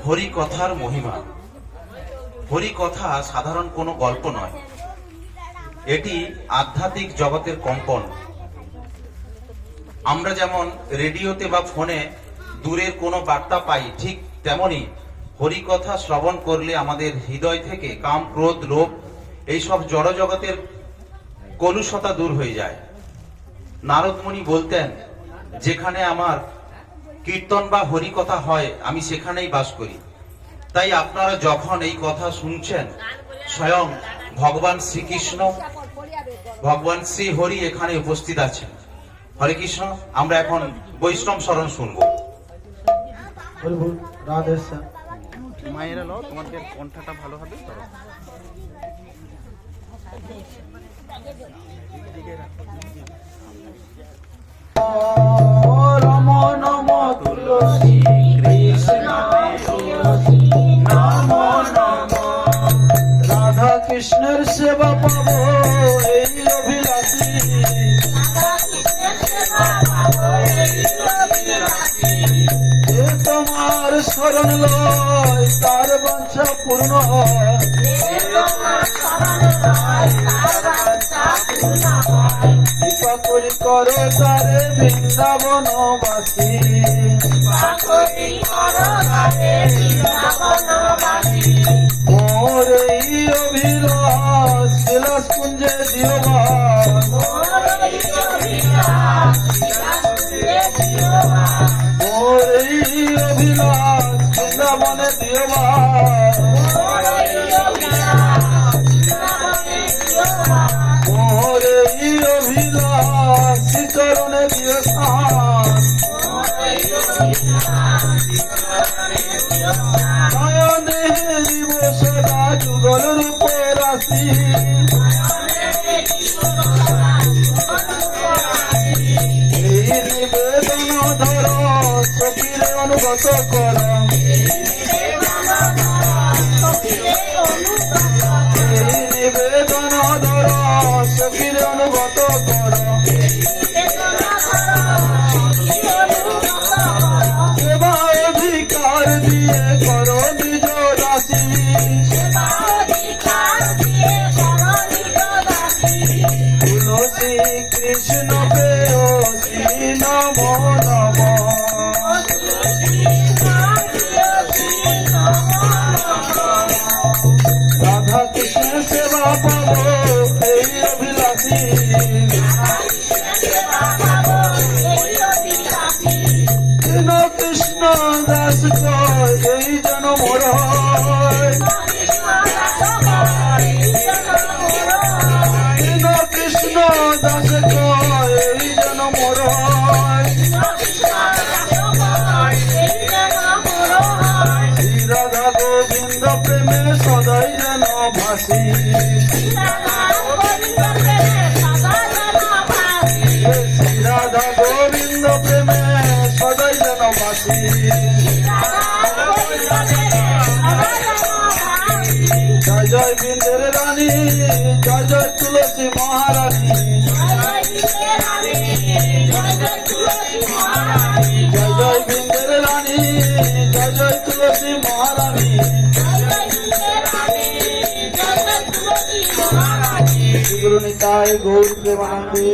হরিকথার মহিমা। হরিকথা সাধারণ কোনো গল্প নয়, এটি আধ্যাত্মিক জগতের কম্পন। আমরা যেমন রেডিওতে বা ফোনে দূরের কোনো বার্তা পাই, ঠিক তেমনি হরিকথা শ্রবণ করলে আমাদের হৃদয় থেকে কাম, ক্রোধ, লোভ এইসব জড় জগতের কলুষতা দূর হয়ে যায়। নারদ মুনি বলতেন, যেখানে আমার কীর্তন বা হরিকথা হয় আমি সেখানেই বাস করি। তাই আপনারা যখন এই কথা শুনছেন, স্বয়ং ভগবান শ্রীকৃষ্ণ, ভগবান শ্রী হরি এখানে উপস্থিত আছেন। হরে কৃষ্ণ। আমরা এখন বৈষ্ণব শরণ শুনবো। মায়েরা লো, তোমাদের কণ্ঠটা ভালো হবে তো। রাম নম তুলসী কৃষ্ণ নাম নম। রাধা কৃষ্ণের সেবা পাবো এই অভিলাষী, এ তোমার শরণ লয় তার বাঞ্ছা পূর্ণ হয়। কৃপা করি করো তারে বৃন্দাবনবাসী, মোর এই অভিলাষ বিলাস কুঞ্জে দিও বাস। মোর এই অভিলাষ বৃন্দাবনে দিও বাস। মোর এই অভিলাষ চরণে দিও স্থান। নয়নে দিব সদা যুগল রূপ রাশি, এই নিবেদন ধর সখীরে অনুগত কর। এই নিবেদন ধর সখীরে অনুগত কর। সেবা অধিকার দিয়ে করো নিজ দাসী, তুলসী কৃষ্ণ প্রেয়সী নম নম। রাধা কৃষ্ণের সেবা পাবো এই অভিলাষী, কৃষ্ণ দাস কয় এই যেন মোর হয়। কৃষ্ণ দাস কয় এই যেন মোর হয়। শ্রী রাধা গোবিন্দ প্রেমে সদাই যেন ভাসি, শ্রী রাধা গোবিন্দ প্রেমে সদাই যেন ভাসি। জয় জয় বৃন্দের রানী, জয় জয় তুলসী মহারানী, জয় জয় বৃন্দের রানী, জয় জয় তুলসী মহারানী। গুরু নিতাই গৌর প্রেমানন্দে।